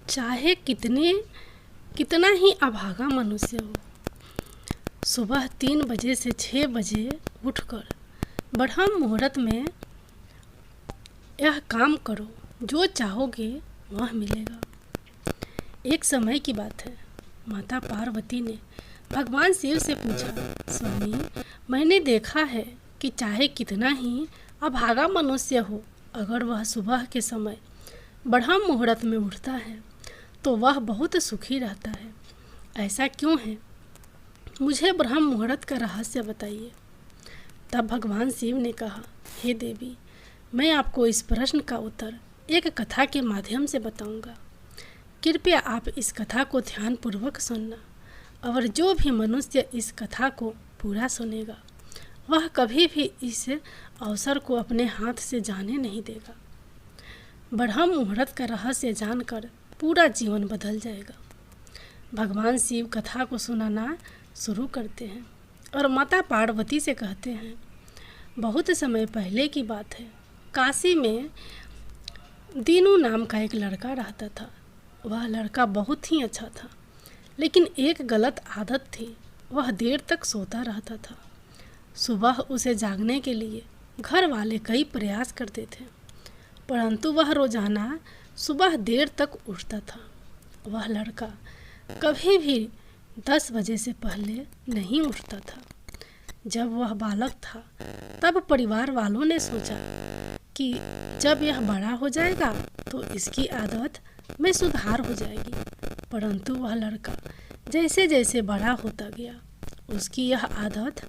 चाहे कितना ही अभागा मनुष्य हो, सुबह 3 बजे से 6 बजे उठकर ब्रह्म मुहूर्त में यह काम करो, जो चाहोगे वह मिलेगा। एक समय की बात है, माता पार्वती ने भगवान शिव से पूछा, स्वामी, मैंने देखा है कि चाहे कितना ही अभागा मनुष्य हो, अगर वह सुबह के समय ब्रह्म मुहूर्त में उठता है तो वह बहुत सुखी रहता है। ऐसा क्यों है? मुझे ब्रह्म मुहूर्त का रहस्य बताइए। तब भगवान शिव ने कहा, हे देवी, मैं आपको इस प्रश्न का उत्तर एक कथा के माध्यम से बताऊंगा। कृपया आप इस कथा को ध्यानपूर्वक सुनना, और जो भी मनुष्य इस कथा को पूरा सुनेगा वह कभी भी इस अवसर को अपने हाथ से जाने नहीं देगा। ब्रह्म मुहूर्त का रहस्य जानकर पूरा जीवन बदल जाएगा। भगवान शिव कथा को सुनाना शुरू करते हैं और माता पार्वती से कहते हैं, बहुत समय पहले की बात है, काशी में दीनू नाम का एक लड़का रहता था। वह लड़का बहुत ही अच्छा था, लेकिन एक गलत आदत थी, वह देर तक सोता रहता था। सुबह उसे जागने के लिए घर वाले कई प्रयास करते थे, परंतु वह रोजाना सुबह देर तक उठता था। वह लड़का कभी भी 10 बजे से पहले नहीं उठता था। जब वह बालक था तब परिवार वालों ने सोचा कि जब यह बड़ा हो जाएगा तो इसकी आदत में सुधार हो जाएगी, परंतु वह लड़का जैसे जैसे बड़ा होता गया उसकी यह आदत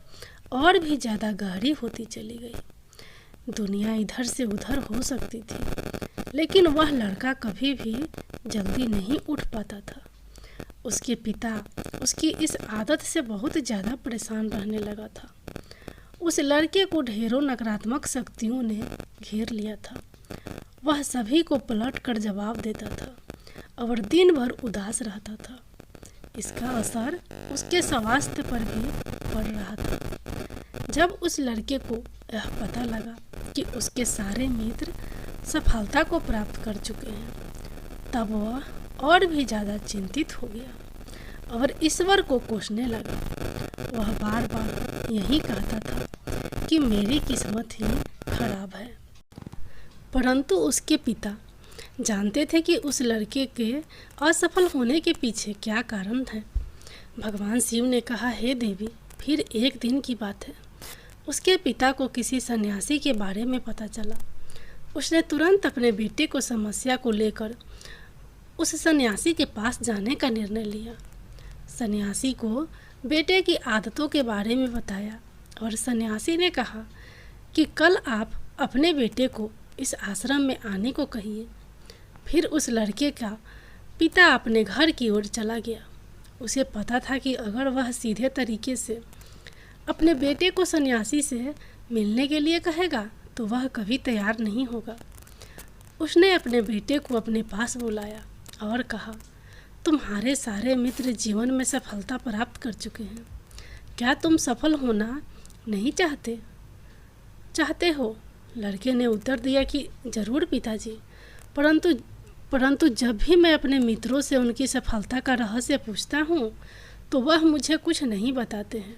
और भी ज़्यादा गहरी होती चली गई। दुनिया इधर से उधर हो सकती थी, लेकिन वह लड़का कभी भी जल्दी नहीं उठ पाता था। उसके पिता उसकी इस आदत से बहुत ज़्यादा परेशान रहने लगा था। उस लड़के को ढेरों नकारात्मक शक्तियों ने घेर लिया था। वह सभी को पलट कर जवाब देता था और दिन भर उदास रहता था। इसका असर उसके स्वास्थ्य पर भी पड़ रहा था। जब उस लड़के को यह पता लगा कि उसके सारे मित्र सफलता को प्राप्त कर चुके हैं, तब वह और भी ज़्यादा चिंतित हो गया और ईश्वर को कोसने लगा। वह बार बार यही कहता था कि मेरी किस्मत ही खराब है। परंतु उसके पिता जानते थे कि उस लड़के के असफल होने के पीछे क्या कारण है। भगवान शिव ने कहा, हे देवी, फिर एक दिन की बात है, उसके पिता को किसी सन्यासी के बारे में पता चला। उसने तुरंत अपने बेटे को समस्या को लेकर उस सन्यासी के पास जाने का निर्णय लिया। सन्यासी को बेटे की आदतों के बारे में बताया और सन्यासी ने कहा कि कल आप अपने बेटे को इस आश्रम में आने को कहिए। फिर उस लड़के का पिता अपने घर की ओर चला गया। उसे पता था कि अगर वह सीधे तरीके से अपने बेटे को सन्यासी से मिलने के लिए कहेगा तो वह कभी तैयार नहीं होगा। उसने अपने बेटे को अपने पास बुलाया और कहा, तुम्हारे सारे मित्र जीवन में सफलता प्राप्त कर चुके हैं, क्या तुम सफल होना नहीं चाहते हो? लड़के ने उत्तर दिया कि जरूर पिताजी, परंतु जब भी मैं अपने मित्रों से उनकी सफलता का रहस्य पूछता हूँ तो वह मुझे कुछ नहीं बताते हैं।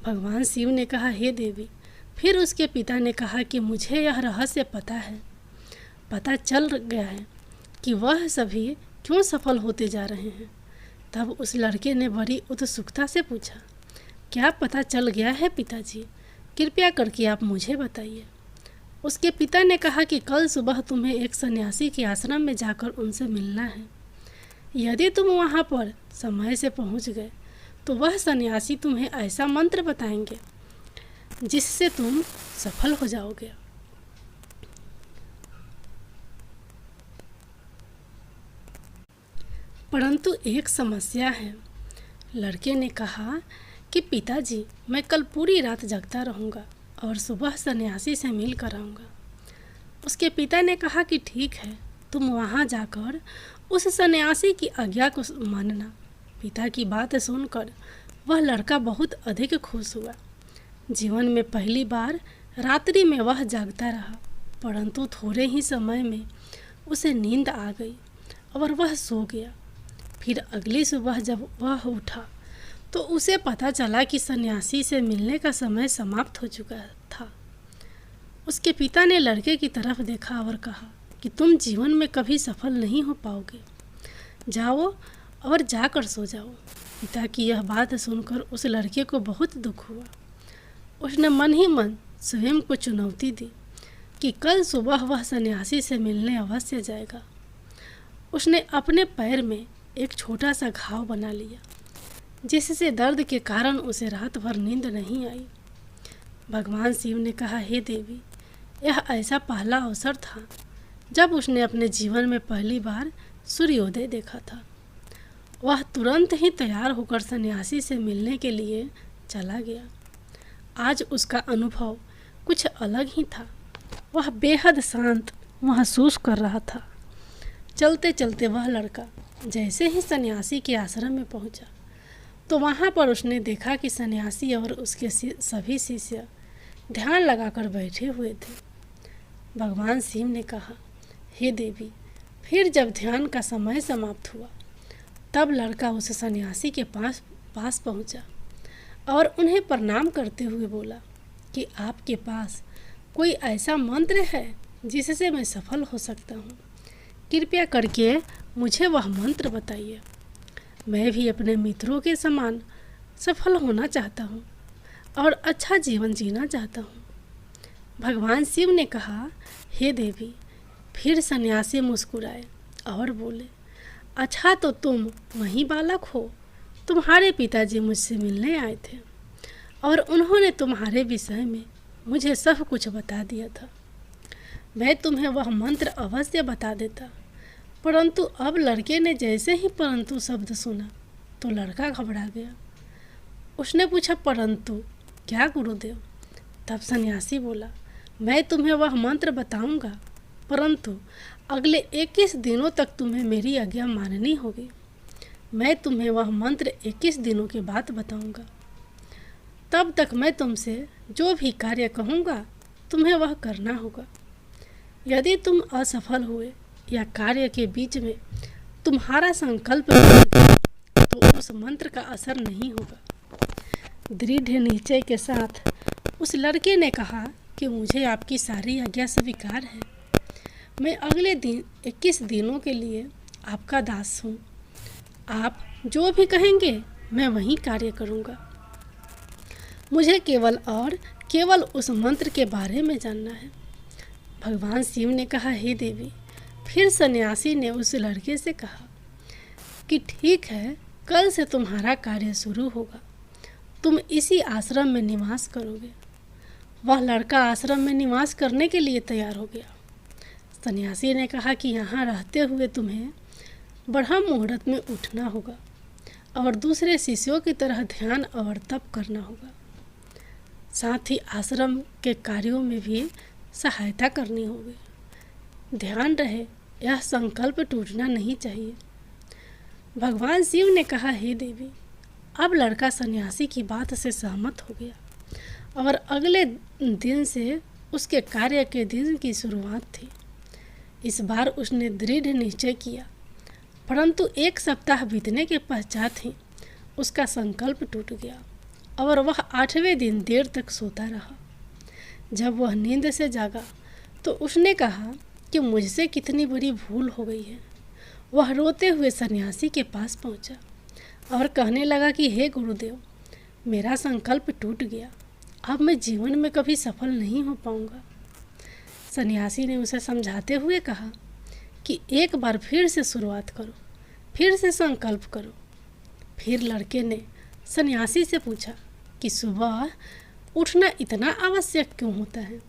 भगवान शिव ने कहा, हे देवी, फिर उसके पिता ने कहा कि मुझे यह रहस्य पता चल गया है कि वह सभी क्यों सफल होते जा रहे हैं। तब उस लड़के ने बड़ी उत्सुकता से पूछा, क्या पता चल गया है पिताजी? कृपया करके आप मुझे बताइए। उसके पिता ने कहा कि कल सुबह तुम्हें एक सन्यासी के आश्रम में जाकर उनसे मिलना है। यदि तुम वहाँ पर समय से पहुँच गए तो वह सन्यासी तुम्हें ऐसा मंत्र बताएंगे जिससे तुम सफल हो जाओगे। परंतु एक समस्या है। लड़के ने कहा कि पिताजी, मैं कल पूरी रात जगता रहूँगा और सुबह सन्यासी से मिल कर आऊँगा। उसके पिता ने कहा कि ठीक है, तुम वहाँ जाकर उस सन्यासी की आज्ञा को मानना। पिता की बात सुनकर वह लड़का बहुत अधिक खुश हुआ। जीवन में पहली बार रात्रि में वह जागता रहा, परंतु थोड़े ही समय में उसे नींद आ गई और वह सो गया। फिर अगली सुबह जब वह उठा तो उसे पता चला कि सन्यासी से मिलने का समय समाप्त हो चुका था। उसके पिता ने लड़के की तरफ देखा और कहा कि तुम जीवन में कभी सफल नहीं हो पाओगे, जाओ और जाकर सो जाओ। पिता की यह बात सुनकर उस लड़के को बहुत दुख हुआ। उसने मन ही मन स्वयं को चुनौती दी कि कल सुबह वह सन्यासी से मिलने अवश्य जाएगा। उसने अपने पैर में एक छोटा सा घाव बना लिया, जिससे दर्द के कारण उसे रात भर नींद नहीं आई। भगवान शिव ने कहा, हे देवी, यह ऐसा पहला अवसर था जब उसने अपने जीवन में पहली बार सूर्योदय देखा था। वह तुरंत ही तैयार होकर सन्यासी से मिलने के लिए चला गया। आज उसका अनुभव कुछ अलग ही था। वह बेहद शांत महसूस कर रहा था। चलते चलते वह लड़का जैसे ही सन्यासी के आश्रम में पहुंचा तो वहां पर उसने देखा कि सन्यासी और उसके सभी शिष्य ध्यान लगाकर बैठे हुए थे। भगवान शिव ने कहा, हे देवी, फिर जब ध्यान का समय समाप्त हुआ तब लड़का उस सन्यासी के पास पहुंचा और उन्हें प्रणाम करते हुए बोला कि आपके पास कोई ऐसा मंत्र है जिससे मैं सफल हो सकता हूँ? कृपया करके मुझे वह मंत्र बताइए। मैं भी अपने मित्रों के समान सफल होना चाहता हूँ और अच्छा जीवन जीना चाहता हूँ। भगवान शिव ने कहा, हे देवी। फिर सन्यासी मुस्कुराए और बोले, अच्छा तो तुम वही बालक हो। तुम्हारे पिताजी मुझसे मिलने आए थे और उन्होंने तुम्हारे विषय में मुझे सब कुछ बता दिया था। मैं तुम्हें वह मंत्र अवश्य बता देता, परंतु अब लड़के ने जैसे ही परंतु शब्द सुना तो लड़का घबरा गया। उसने पूछा, परंतु क्या गुरुदेव? तब सन्यासी बोला, मैं तुम्हें वह मंत्र बताऊंगा, परंतु अगले 21 दिनों तक तुम्हें मेरी आज्ञा माननी होगी। मैं तुम्हें वह मंत्र 21 दिनों के बाद बताऊंगा। तब तक मैं तुमसे जो भी कार्य कहूँगा तुम्हें वह करना होगा। यदि तुम असफल हुए या कार्य के बीच में तुम्हारा संकल्प टूट गया तो उस मंत्र का असर नहीं होगा। दृढ़ निश्चय के साथ उस लड़के ने कहा कि मुझे आपकी सारी आज्ञा स्वीकार है। मैं अगले दिन 21 दिनों के लिए आपका दास हूँ। आप जो भी कहेंगे मैं वही कार्य करूँगा। मुझे केवल और केवल उस मंत्र के बारे में जानना है। भगवान शिव ने कहा, हे देवी। फिर सन्यासी ने उस लड़के से कहा कि ठीक है, कल से तुम्हारा कार्य शुरू होगा। तुम इसी आश्रम में निवास करोगे। वह लड़का आश्रम में निवास करने के लिए तैयार हो गया। सन्यासी ने कहा कि यहाँ रहते हुए तुम्हें ब्रह्म मुहूर्त में उठना होगा और दूसरे शिष्यों की तरह ध्यान और तप करना होगा। साथ ही आश्रम के कार्यों में भी सहायता करनी होगी। ध्यान रहे, यह संकल्प टूटना नहीं चाहिए। भगवान शिव ने कहा, हे देवी। अब लड़का सन्यासी की बात से सहमत हो गया और अगले दिन से उसके कार्य के दिन की शुरुआत थी। इस बार उसने दृढ़ निश्चय किया, परंतु 1 सप्ताह बीतने के पश्चात ही उसका संकल्प टूट गया और वह 8वें दिन देर तक सोता रहा। जब वह नींद से जागा तो उसने कहा कि मुझसे कितनी बड़ी भूल हो गई है। वह रोते हुए सन्यासी के पास पहुंचा और कहने लगा कि हे गुरुदेव, मेरा संकल्प टूट गया। अब मैं जीवन में कभी सफल नहीं हो पाऊंगा। सन्यासी ने उसे समझाते हुए कहा कि एक बार फिर से शुरुआत करो, फिर से संकल्प करो। फिर लड़के ने सन्यासी से पूछा कि सुबह उठना इतना आवश्यक क्यों होता है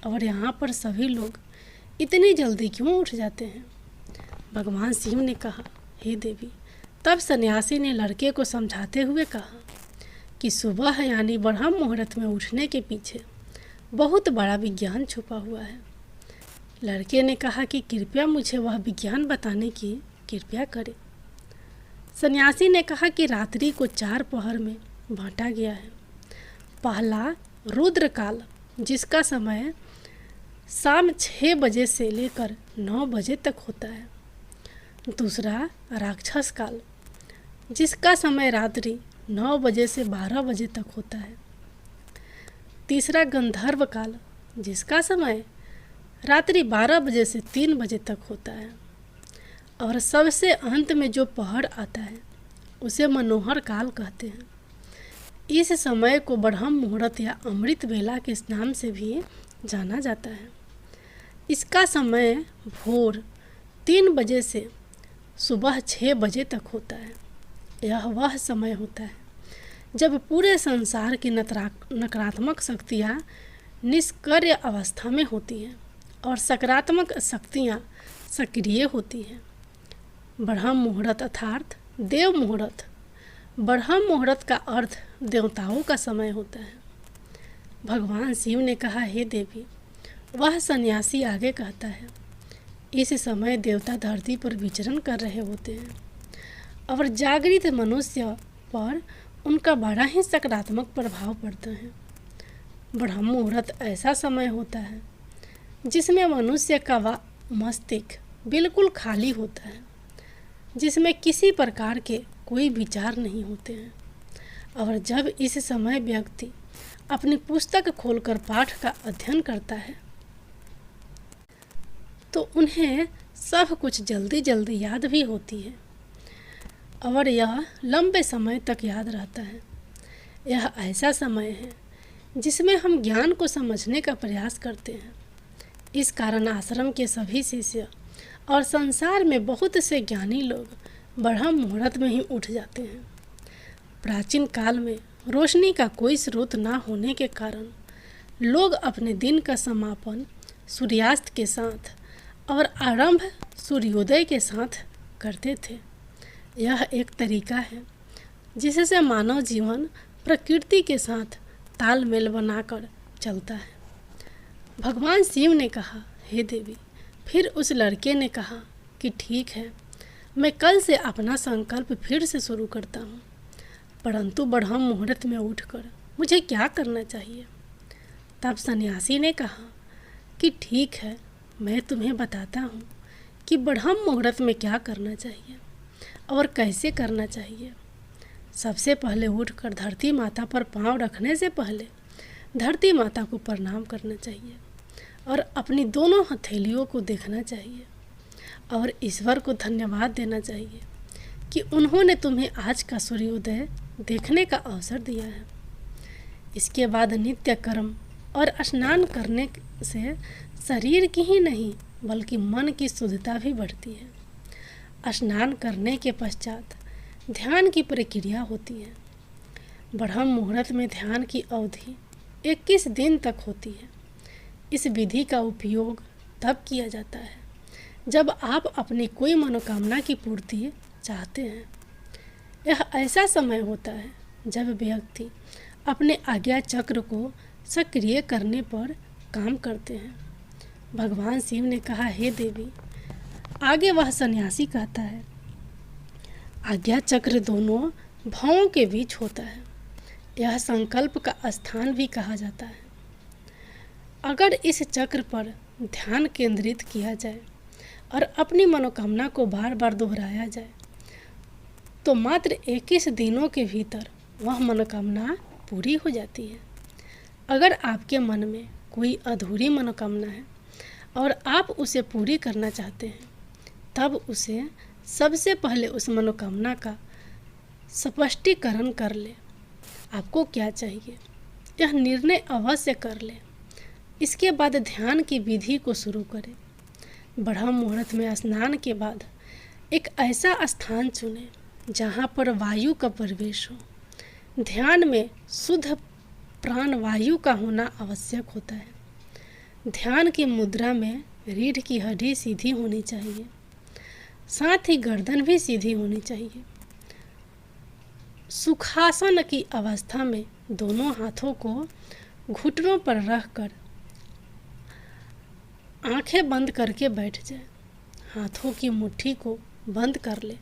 और यहाँ पर सभी लोग इतनी जल्दी क्यों उठ जाते हैं? भगवान शिव ने कहा, हे देवी। तब सन्यासी ने लड़के को समझाते हुए कहा कि सुबह यानी ब्रह्म मुहूर्त में उठने के पीछे बहुत बड़ा विज्ञान छुपा हुआ है। लड़के ने कहा कि कृपया मुझे वह विज्ञान बताने की कृपया करें। सन्यासी ने कहा कि रात्रि को 4 पहर में बांटा गया है। पहला रुद्रकाल, जिसका समय शाम 6 बजे से लेकर 9 बजे तक होता है। दूसरा राक्षस काल, जिसका समय रात्रि 9 बजे से 12 बजे तक होता है। तीसरा गंधर्व काल, जिसका समय रात्रि 12 बजे से 3 बजे तक होता है। और सबसे अंत में जो पहर आता है उसे मनोहर काल कहते हैं। इस समय को ब्रह्म मुहूर्त या अमृत वेला के नाम से भी जाना जाता है। इसका समय भोर 3 बजे से सुबह 6 बजे तक होता है। यह वह समय होता है जब पूरे संसार की नकारात्मक शक्तियाँ निष्क्रिय अवस्था में होती हैं और सकारात्मक शक्तियाँ सक्रिय होती हैं। ब्रह्म मुहूर्त अर्थात देव मुहूर्त। ब्रह्म मुहूर्त का अर्थ देवताओं का समय होता है। भगवान शिव ने कहा, हे देवी। वह सन्यासी आगे कहता है, इस समय देवता धरती पर विचरण कर रहे होते हैं और जागृत मनुष्य पर उनका बड़ा ही सकारात्मक प्रभाव पड़ता है। ब्रह्म मुहूर्त ऐसा समय होता है जिसमें मनुष्य का मस्तिष्क बिल्कुल खाली होता है, जिसमें किसी प्रकार के कोई विचार नहीं होते हैं। और जब इस समय व्यक्ति अपनी पुस्तक खोलकर पाठ का अध्ययन करता है तो उन्हें सब कुछ जल्दी जल्दी याद भी होती है और यह लंबे समय तक याद रहता है। यह ऐसा समय है जिसमें हम ज्ञान को समझने का प्रयास करते हैं। इस कारण आश्रम के सभी शिष्य और संसार में बहुत से ज्ञानी लोग ब्रह्म मुहूर्त में ही उठ जाते हैं। प्राचीन काल में रोशनी का कोई स्रोत ना होने के कारण लोग अपने दिन का समापन सूर्यास्त के साथ और आरंभ सूर्योदय के साथ करते थे। यह एक तरीका है जिससे मानव जीवन प्रकृति के साथ तालमेल बनाकर चलता है। भगवान शिव ने कहा, हे देवी। फिर उस लड़के ने कहा कि ठीक है, मैं कल से अपना संकल्प फिर से शुरू करता हूँ, परंतु ब्रह्म मुहूर्त में उठकर मुझे क्या करना चाहिए? तब सन्यासी ने कहा कि ठीक है, मैं तुम्हें बताता हूँ कि ब्रह्म मुहूर्त में क्या करना चाहिए और कैसे करना चाहिए। सबसे पहले उठकर धरती माता पर पांव रखने से पहले धरती माता को प्रणाम करना चाहिए और अपनी दोनों हथेलियों को देखना चाहिए और ईश्वर को धन्यवाद देना चाहिए कि उन्होंने तुम्हें आज का सूर्योदय देखने का अवसर दिया है। इसके बाद नित्य कर्म और स्नान करने से शरीर की ही नहीं बल्कि मन की शुद्धता भी बढ़ती है। स्नान करने के पश्चात ध्यान की प्रक्रिया होती है। ब्रह्म मुहूर्त में ध्यान की अवधि 21 दिन तक होती है। इस विधि का उपयोग तब किया जाता है जब आप अपनी कोई मनोकामना की पूर्ति चाहते हैं। यह ऐसा समय होता है जब व्यक्ति अपने आज्ञा चक्र को सक्रिय करने पर काम करते हैं। भगवान शिव ने कहा, हे देवी। आगे वह सन्यासी कहता है, आज्ञा चक्र दोनों भावों के बीच होता है। यह संकल्प का स्थान भी कहा जाता है। अगर इस चक्र पर ध्यान केंद्रित किया जाए और अपनी मनोकामना को बार बार दोहराया जाए तो मात्र 21 दिनों के भीतर वह मनोकामना पूरी हो जाती है। अगर आपके मन में कोई अधूरी मनोकामना है और आप उसे पूरी करना चाहते हैं तब उसे सबसे पहले उस मनोकामना का स्पष्टीकरण कर ले। आपको क्या चाहिए यह निर्णय अवश्य कर ले। इसके बाद ध्यान की विधि को शुरू करें। ब्रह्म मुहूर्त में स्नान के बाद एक ऐसा स्थान चुनें जहाँ पर वायु का प्रवेश हो। ध्यान में शुद्ध प्राण वायु का होना आवश्यक होता है। ध्यान की मुद्रा में रीढ़ की हड्डी सीधी होनी चाहिए, साथ ही गर्दन भी सीधी होनी चाहिए। सुखासन की अवस्था में दोनों हाथों को घुटनों पर रखकर आंखें बंद करके बैठ जाए। हाथों की मुट्ठी को बंद कर ले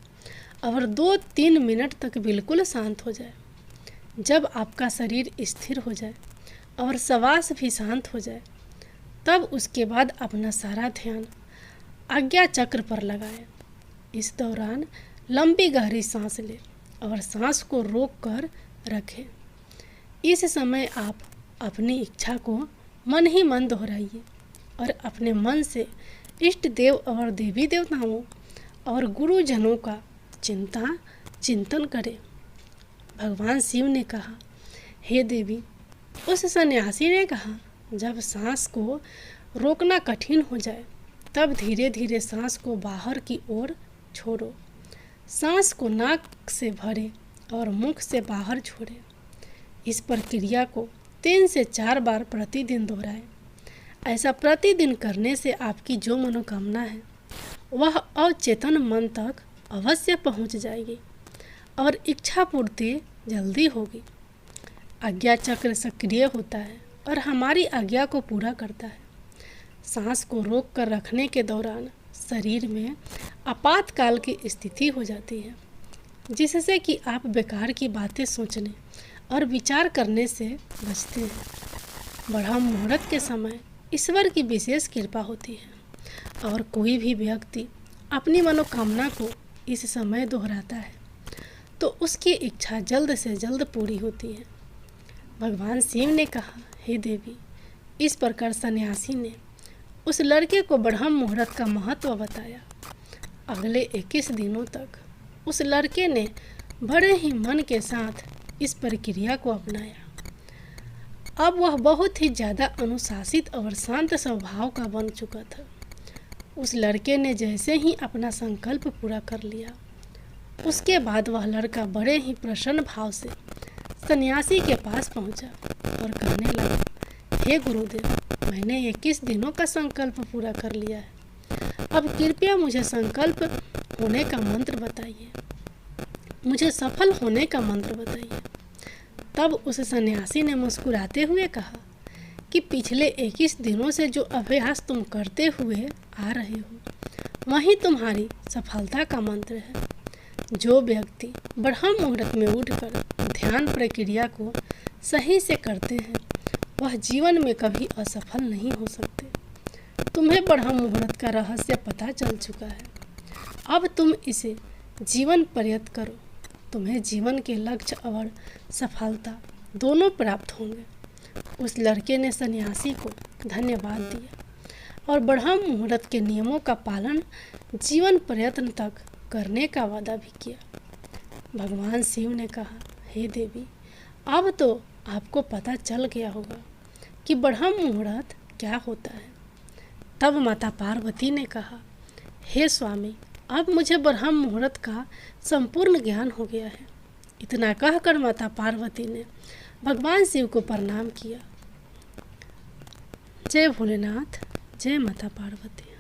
और 2-3 मिनट तक बिल्कुल शांत हो जाए। जब आपका शरीर स्थिर हो जाए और श्वास भी शांत हो जाए तब उसके बाद अपना सारा ध्यान आज्ञा चक्र पर लगाएं। इस दौरान लंबी गहरी सांस लें और सांस को रोक कर रखें। इस समय आप अपनी इच्छा को मन ही मन दोहराइए और अपने मन से इष्ट देव और देवी देवताओं और गुरुजनों का चिंतन करें। भगवान शिव ने कहा, हे देवी, उस सन्यासी ने कहा, जब सांस को रोकना कठिन हो जाए तब धीरे धीरे सांस को बाहर की ओर छोड़ो। सांस को नाक से भरें और मुख से बाहर छोड़ें। इस प्रक्रिया को 3 से 4 बार प्रतिदिन दोहराएं। ऐसा प्रतिदिन करने से आपकी जो मनोकामना है वह अवचेतन मन तक अवश्य पहुंच जाएगी और इच्छा पूर्ति जल्दी होगी। आज्ञा चक्र सक्रिय होता है और हमारी आज्ञा को पूरा करता है। सांस को रोक कर रखने के दौरान शरीर में आपातकाल की स्थिति हो जाती है, जिससे कि आप बेकार की बातें सोचने और विचार करने से बचते हैं। ब्रह्म मुहूर्त के समय ईश्वर की विशेष कृपा होती है और कोई भी व्यक्ति अपनी मनोकामना को इस समय दोहराता है तो उसकी इच्छा जल्द से जल्द पूरी होती है। भगवान शिव ने कहा, हे देवी, इस प्रकार सन्यासी ने उस लड़के को ब्रह्म मुहूर्त का महत्व बताया। अगले 21 दिनों तक उस लड़के ने बड़े ही मन के साथ इस प्रक्रिया को अपनाया। अब वह बहुत ही ज़्यादा अनुशासित और शांत स्वभाव का बन चुका था। उस लड़के ने जैसे ही अपना संकल्प पूरा कर लिया, उसके बाद वह लड़का बड़े ही प्रसन्न भाव से सन्यासी के पास पहुंचा और कहने लगा, हे गुरुदेव, मैंने 21 दिनों का संकल्प पूरा कर लिया है। अब कृपया मुझे संकल्प होने का मंत्र बताइए, मुझे सफल होने का मंत्र बताइए। तब उस सन्यासी ने मुस्कुराते हुए कहा कि पिछले 21 दिनों से जो अभ्यास तुम करते हुए आ रहे हो वही तुम्हारी सफलता का मंत्र है। जो व्यक्ति ब्रह्म मुहूर्त में उठकर ध्यान प्रक्रिया को सही से करते हैं वह जीवन में कभी असफल नहीं हो सकते। तुम्हें ब्रह्म मुहूर्त का रहस्य पता चल चुका है। अब तुम इसे जीवन पर्यंत करो, तुम्हें जीवन के लक्ष्य और सफलता दोनों प्राप्त होंगे। उस लड़के ने सन्यासी को धन्यवाद दिया और ब्रह्म मुहूर्त के नियमों का पालन जीवन प्रयत्न तक करने का वादा भी किया। भगवान शिव ने कहा, हे देवी, अब तो आपको पता चल गया होगा कि ब्रह्म मुहूर्त क्या होता है। तब माता पार्वती ने कहा, हे स्वामी, अब मुझे ब्रह्म मुहूर्त का संपूर्ण ज्ञान हो गया है। इतना कहकर माता पार्वती ने भगवान शिव को प्रणाम किया। जय भोलेनाथ, जय माता पार्वती।